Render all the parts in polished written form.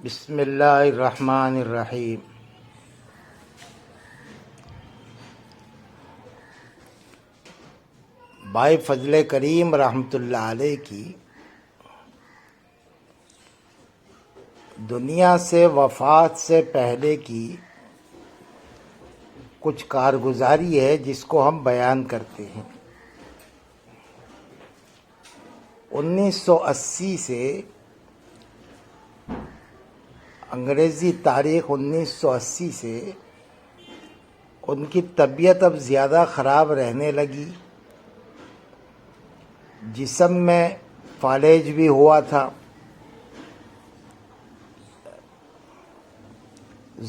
بسم اللہ الرحمن الرحیم۔ بھائی فضل کریم رحمۃ اللہ علیہ کی دنیا سے وفات سے پہلے کی کچھ کارگزاری ہے جس کو ہم بیان کرتے ہیں۔ 1980 سے انگریزی تاریخ 1980 سے ان کی طبیعت اب زیادہ خراب رہنے لگی۔ جسم میں فالج بھی ہوا تھا،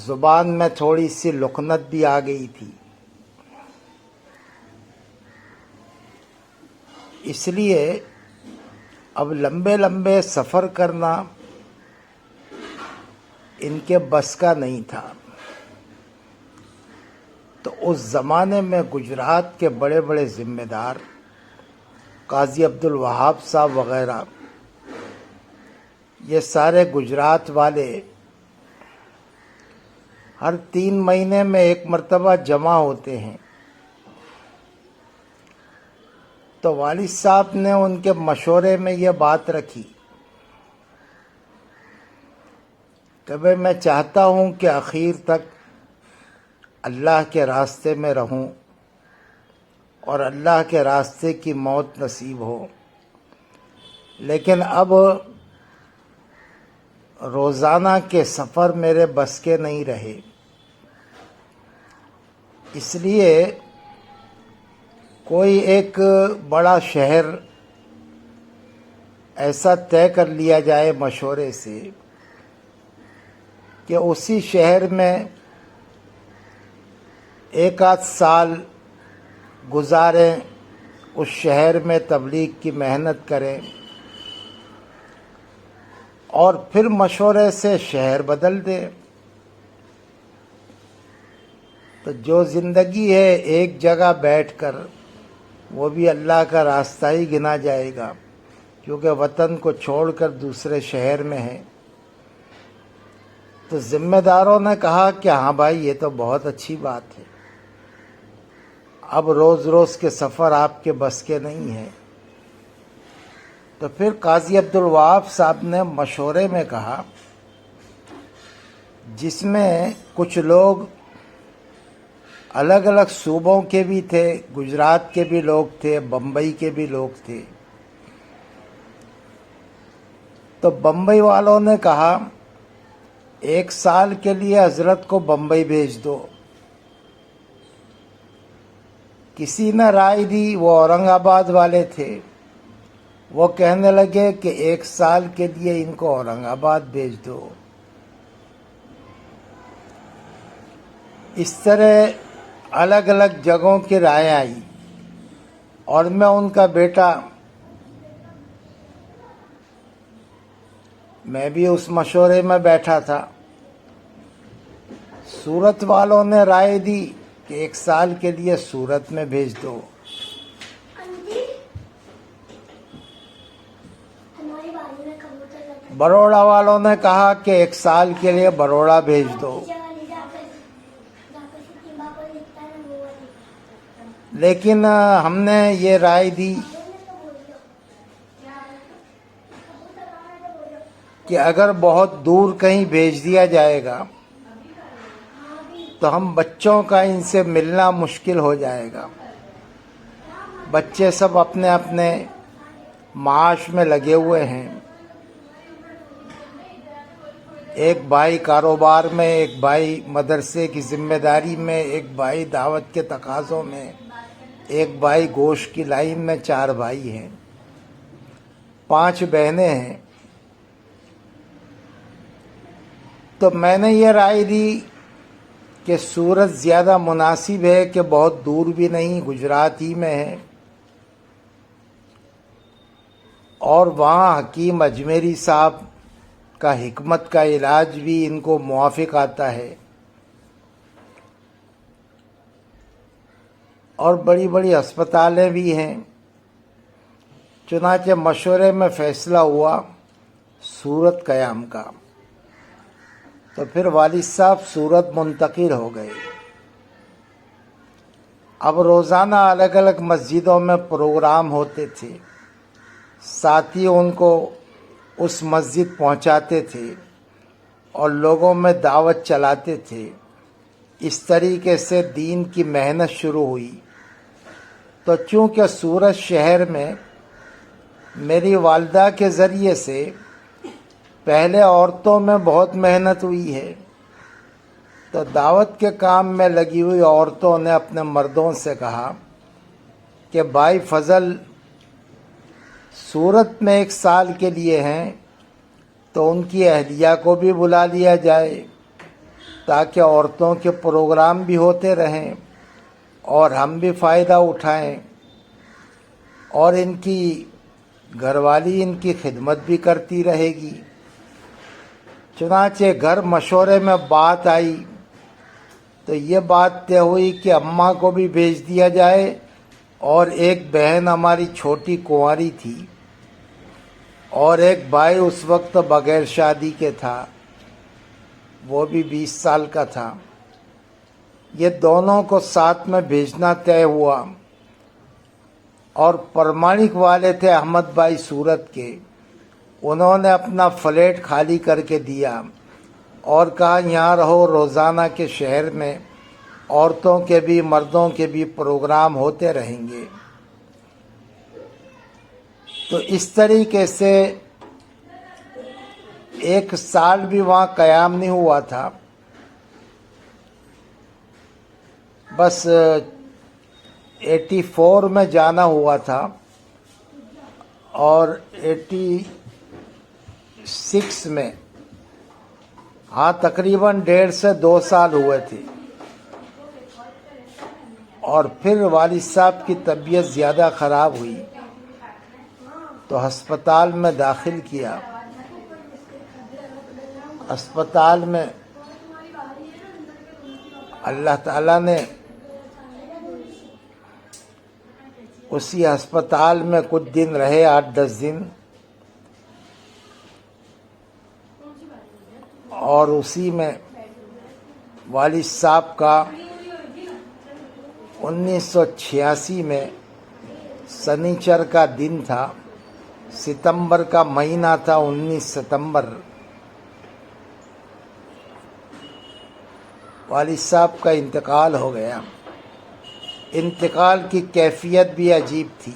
زبان میں تھوڑی سی لکنت بھی آ گئی تھی، اس لیے اب لمبے لمبے سفر کرنا ان کے بس کا نہیں تھا۔ تو اس زمانے میں گجرات کے بڑے بڑے ذمہ دار قاضی عبدالوہاب صاحب وغیرہ، یہ سارے گجرات والے ہر 3 مہینے میں ایک مرتبہ جمع ہوتے ہیں۔ تو والد صاحب نے ان کے مشورے میں یہ بات رکھی کہ بھئی میں چاہتا ہوں کہ آخر تک اللہ کے راستے میں رہوں اور اللہ کے راستے کی موت نصیب ہو، لیکن اب روزانہ کے سفر میرے بس کے نہیں رہے، اس لیے کوئی ایک بڑا شہر ایسا طے کر لیا جائے مشورے سے کہ اسی شہر میں 1 سال گزاریں، اس شہر میں تبلیغ کی محنت کریں اور پھر مشورے سے شہر بدل دیں۔ تو جو زندگی ہے ایک جگہ بیٹھ کر، وہ بھی اللہ کا راستہ ہی گنا جائے گا، کیونکہ وطن کو چھوڑ کر دوسرے شہر میں ہے۔ تو ذمہ داروں نے کہا کہ ہاں بھائی، یہ تو بہت اچھی بات ہے، اب روز روز کے سفر آپ کے بس کے نہیں ہیں۔ تو پھر قاضی عبدالوہاب صاحب نے مشورے میں کہا، جس میں کچھ لوگ الگ الگ صوبوں کے بھی تھے، گجرات کے بھی لوگ تھے، بمبئی کے بھی لوگ تھے۔ تو بمبئی والوں نے کہا 1 سال کے لیے حضرت کو بمبئی بھیج دو۔ کسی نے رائے دی، وہ اورنگ آباد والے تھے، وہ کہنے لگے کہ 1 سال کے لیے ان کو اورنگ آباد بھیج دو۔ اس طرح الگ الگ جگہوں کی رائے آئی، اور میں ان کا بیٹا، میں بھی اس مشورے میں بیٹھا تھا۔ سورت والوں نے رائے دی کہ 1 سال کے لیے سورت میں بھیج دو۔ بروڑا والوں نے کہا کہ 1 سال کے لیے بروڑا بھیج دو۔ لیکن ہم نے یہ رائے دی کہ اگر بہت دور کہیں بھیج دیا جائے گا تو ہم بچوں کا ان سے ملنا مشکل ہو جائے گا۔ بچے سب اپنے اپنے معاش میں لگے ہوئے ہیں، ایک بھائی کاروبار میں، ایک بھائی مدرسے کی ذمہ داری میں، ایک بھائی دعوت کے تقاضوں میں، ایک بھائی گوشت کی لائن میں، 4 بھائی ہیں، 5 بہنیں ہیں۔ تو میں نے یہ رائے دی کہ سورت زیادہ مناسب ہے، کہ بہت دور بھی نہیں، گجرات ہی میں ہے، اور وہاں حکیم اجمیری صاحب کا حکمت کا علاج بھی ان کو موافق آتا ہے، اور بڑی بڑی ہسپتالیں بھی ہیں۔ چنانچہ مشورے میں فیصلہ ہوا سورت قیام کا۔ تو پھر والد صاحب سورت منتقل ہو گئے. اب روزانہ الگ الگ مسجدوں میں پروگرام ہوتے تھے، ساتھی ان کو اس مسجد پہنچاتے تھے اور لوگوں میں دعوت چلاتے تھے. اس طریقے سے دین کی محنت شروع ہوئی. تو چونکہ سورت شہر میں میری والدہ کے ذریعے سے پہلے عورتوں میں بہت محنت ہوئی ہے، تو دعوت کے کام میں لگی ہوئی عورتوں نے اپنے مردوں سے کہا کہ بھائی فضل سورت میں 1 سال کے لیے ہیں تو ان کی اہلیہ کو بھی بلا لیا جائے تاکہ عورتوں کے پروگرام بھی ہوتے رہیں اور ہم بھی فائدہ اٹھائیں، اور ان کی گھر والی ان کی خدمت بھی کرتی رہے گی. چنانچہ گھر مشورے میں بات آئی تو یہ بات طے ہوئی کہ اماں کو بھی بھیج دیا جائے، اور ایک بہن ہماری چھوٹی کنواری تھی اور ایک بھائی اس وقت بغیر شادی کے تھا، وہ بھی 20 سال کا تھا. یہ دونوں کو ساتھ میں بھیجنا طے ہوا. اور پرمانک والے تھے احمد بھائی سورت کے، انہوں نے اپنا فلیٹ خالی کر کے دیا اور کہا یہاں رہو، روزانہ کے شہر میں عورتوں کے بھی مردوں کے بھی پروگرام ہوتے رہیں گے. تو اس طریقے سے 1 سال بھی وہاں قیام نہیں ہوا تھا. بس 84 میں جانا ہوا تھا اور 86 میں، ہاں تقریباً 1.5 سے 2 سال ہوئے تھے. اور پھر والد صاحب کی طبیعت زیادہ خراب ہوئی تو ہسپتال میں داخل کیا. ہسپتال میں اللہ تعالیٰ نے اسی ہسپتال میں کچھ دن رہے، 8-10 دن، اور اسی میں والد صاحب کا 1986 میں سنیچر کا دن تھا، ستمبر کا مہینہ تھا، 19 ستمبر، والد صاحب کا انتقال ہو گیا. انتقال کی کیفیت بھی عجیب تھی.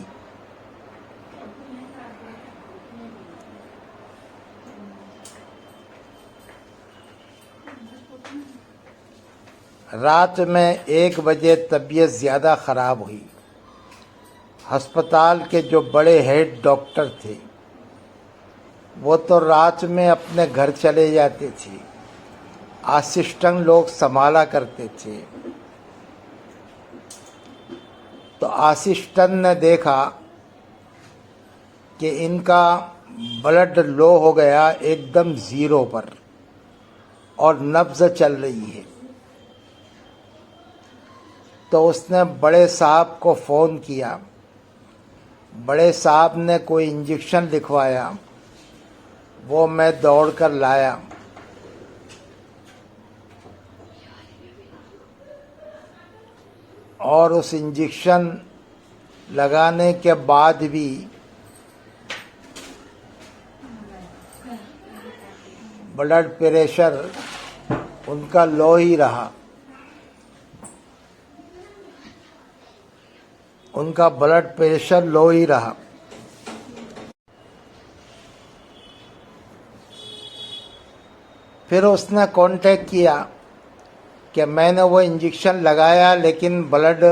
رات میں 1 بجے طبیعت زیادہ خراب ہوئی. ہسپتال کے جو بڑے ہیڈ ڈاکٹر تھے وہ تو رات میں اپنے گھر چلے جاتے تھے، اسسٹنٹ لوگ سنبھالا کرتے تھے. تو اسسٹنٹ نے دیکھا کہ ان کا بلڈ لو ہو گیا، ایک دم 0 پر، اور نبض چل رہی ہے. تو اس نے بڑے صاحب کو فون کیا. بڑے صاحب نے کوئی انجیکشن لکھوایا، وہ میں دوڑ کر لایا. اور اس انجیکشن لگانے کے بعد بھی بلڈ پریشر ان کا لو ہی رہا. ان کا بلڈ پریشر لو ہی رہا. پھر اس نے کانٹیکٹ کیا کہ میں نے وہ انجیکشن لگایا لیکن بلڈ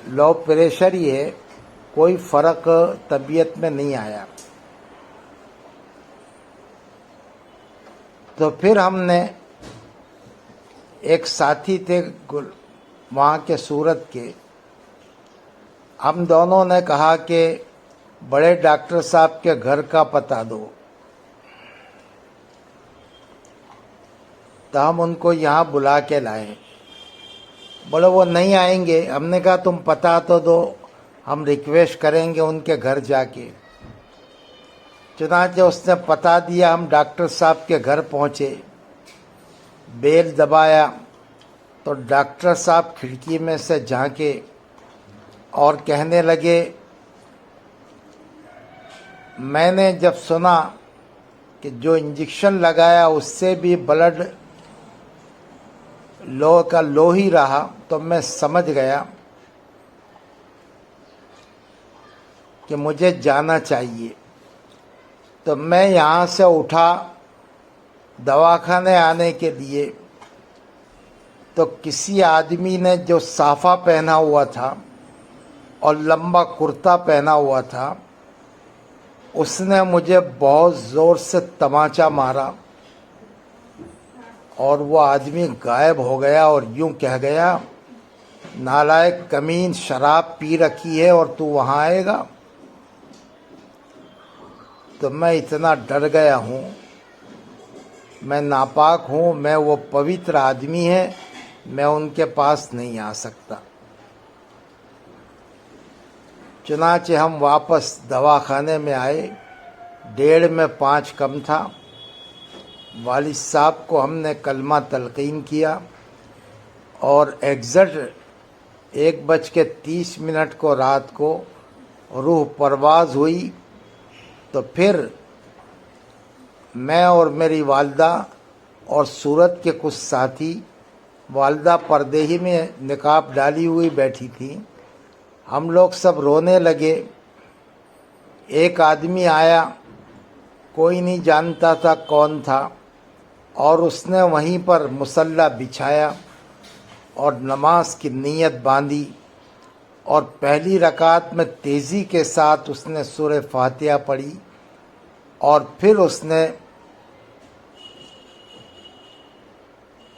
لو پریشر ہی ہے، کوئی فرق طبیعت میں نہیں آیا. تو پھر ہم نے ایک ساتھی تھے وہاں کے سورت کے، ہم دونوں نے کہا کہ بڑے ڈاکٹر صاحب کے گھر کا پتہ دو. تو ہم ان کو یہاں بلا کے لائے. بولے وہ نہیں آئیں گے. ہم نے کہا تم پتہ تو دو، ہم ریکویسٹ کریں گے ان کے گھر جا کے. چنانچہ اس نے پتہ دیا، ہم ڈاکٹر صاحب کے گھر پہنچے. بیل دبایا تو ڈاکٹر صاحب کھڑکی میں سے جھانکے اور کہنے لگے، میں نے جب سنا کہ جو انجیکشن لگایا اس سے بھی بلڈ لو ہی رہا تو میں سمجھ گیا کہ مجھے جانا چاہیے۔ تو میں یہاں سے اٹھا دواخانے آنے کے لیے، تو کسی آدمی نے جو صافہ پہنا ہوا تھا اور لمبا کرتا پہنا ہوا تھا، اس نے مجھے بہت زور سے تماچا مارا اور وہ آدمی غائب ہو گیا اور یوں کہہ گیا، نالائق کمین، شراب پی رکھی ہے اور تو وہاں آئے گا؟ تو میں اتنا ڈر گیا ہوں، میں ناپاک ہوں، میں وہ پوتر آدمی ہے، میں ان کے پاس نہیں آ سکتا۔ چنانچہ ہم واپس دواخانے میں آئے، 1:30 میں 5 کم تھا۔ والد صاحب کو ہم نے کلمہ تلقین کیا اور ایگزیکٹ 1:30 کو رات کو روح پرواز ہوئی۔ تو پھر میں اور میری والدہ اور سورت کے کچھ ساتھی، والدہ پردے ہی میں نقاب ڈالی ہوئی بیٹھی تھی، ہم لوگ سب رونے لگے۔ ایک آدمی آیا، کوئی نہیں جانتا تھا کون تھا، اور اس نے وہیں پر مصلی بچھایا اور نماز کی نیت باندھی، اور پہلی رکعت میں تیزی کے ساتھ اس نے سورہ فاتحہ پڑھی، اور پھر اس نے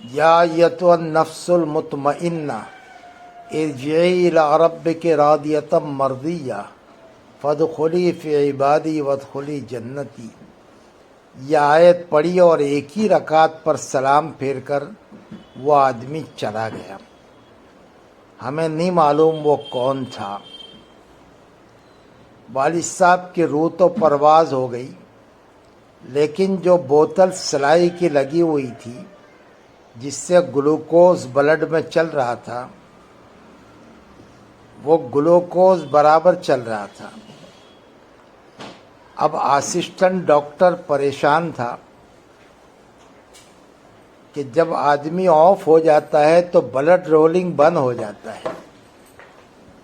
یا ایتھا النفس المطمئنہ ارجعی الی ربک راضیۃ مرضیہ فادخلی فی عبادی وادخلی جنتی، یہ آیت پڑھی اور ایک ہی رکعت پر سلام پھیر کر وہ آدمی چلا گیا۔ ہمیں نہیں معلوم وہ کون تھا۔ والد صاحب کی روح تو پرواز ہو گئی، لیکن جو بوتل سلائی کی لگی ہوئی تھی جس سے گلوکوز بلڈ میں چل رہا تھا، وہ گلوکوز برابر چل رہا تھا۔ اب اسسٹنٹ ڈاکٹر پریشان تھا کہ جب آدمی آف ہو جاتا ہے تو بلڈ رولنگ بند ہو جاتا ہے،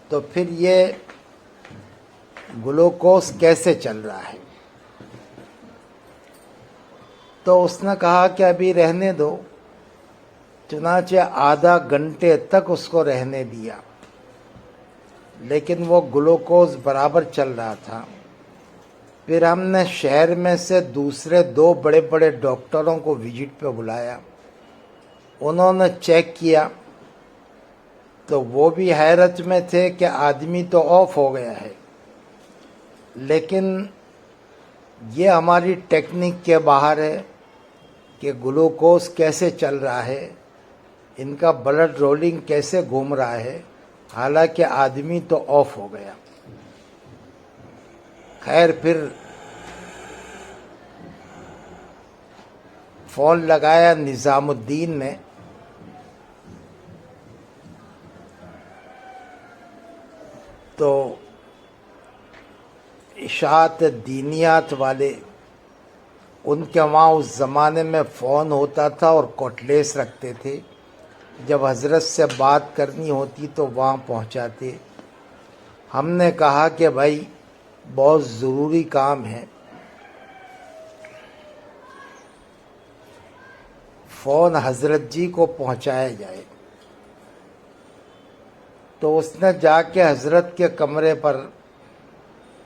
تو پھر یہ گلوکوز کیسے چل رہا ہے؟ تو اس نے کہا کہ ابھی رہنے دو۔ چنانچہ آدھا گھنٹے تک اس کو رہنے دیا، لیکن وہ گلوکوز برابر چل رہا تھا۔ پھر ہم نے شہر میں سے دوسرے 2 بڑے بڑے ڈاکٹروں کو وزٹ پہ بلایا، انہوں نے چیک کیا تو وہ بھی حیرت میں تھے کہ آدمی تو آف ہو گیا ہے، لیکن یہ ہماری ٹیکنیک کے باہر ہے کہ گلوکوز کیسے چل رہا ہے، ان کا بلڈ رولنگ کیسے گھوم رہا ہے، حالانکہ آدمی تو آف ہو گیا۔ خیر، پھر فون لگایا نظام الدین نے، تو اشاعت دینیات والے، ان کے وہاں اس زمانے میں فون ہوتا تھا اور کوٹلیس رکھتے تھے، جب حضرت سے بات کرنی ہوتی تو وہاں پہنچاتے۔ ہم نے کہا کہ بھائی بہت ضروری کام ہے، فون حضرت جی کو پہنچایا جائے۔ تو اس نے جا کے حضرت کے کمرے پر،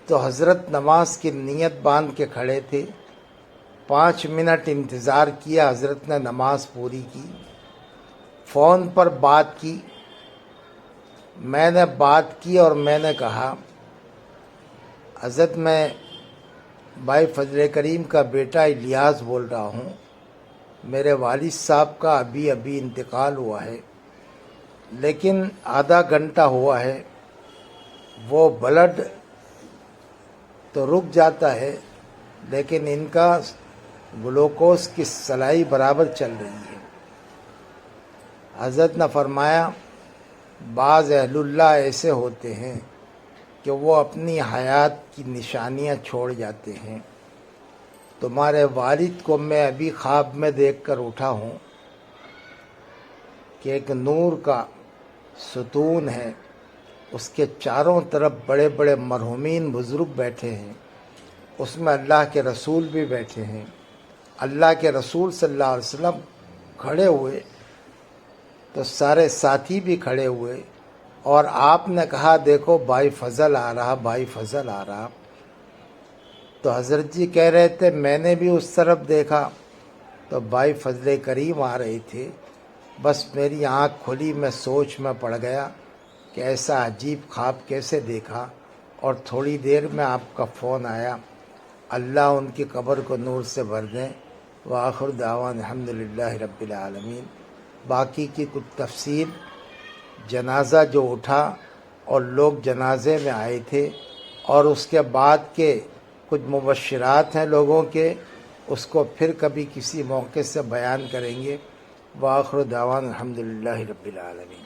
تو حضرت نماز کی نیت باندھ کے کھڑے تھے۔ 5 منٹ انتظار کیا، حضرت نے نماز پوری کی، فون پر بات کی۔ میں نے بات کی اور میں نے کہا، حضرت میں بھائی فضل کریم کا بیٹا الیاس بول رہا ہوں، میرے والد صاحب کا ابھی انتقال ہوا ہے، لیکن آدھا گھنٹہ ہوا ہے، وہ بلڈ تو رک جاتا ہے لیکن ان کا گلوکوز کی سلائی برابر چل رہی ہے۔ حضرت نے فرمایا بعض اہل اللہ ایسے ہوتے ہیں کہ وہ اپنی حیات کی نشانیاں چھوڑ جاتے ہیں. تمہارے والد کو میں ابھی خواب میں دیکھ کر اٹھا ہوں کہ ایک نور کا ستون ہے، اس کے چاروں طرف بڑے بڑے مرحومین بزرگ بیٹھے ہیں، اس میں اللہ کے رسول بھی بیٹھے ہیں. اللہ کے رسول صلی اللہ علیہ وسلم کھڑے ہوئے تو سارے ساتھی بھی کھڑے ہوئے، اور آپ نے کہا دیکھو بھائی فضل آ رہا، بھائی فضل آ رہا. تو حضرت جی کہہ رہے تھے میں نے بھی اس طرف دیکھا تو بھائی فضل کریم آ رہے تھے. بس میری آنکھ کھلی، میں سوچ میں پڑ گیا کہ ایسا عجیب خواب کیسے دیکھا، اور تھوڑی دیر میں آپ کا فون آیا. اللہ ان کی قبر کو نور سے بھر دیں. وآخر دعوان الحمدللہ رب العالمین. باقی کی کچھ تفصیل، جنازہ جو اٹھا اور لوگ جنازے میں آئے تھے، اور اس کے بعد کے کچھ مبشرات ہیں لوگوں کے، اس کو پھر کبھی کسی موقع سے بیان کریں گے. وآخر دعوان الحمدللہ رب العالمین.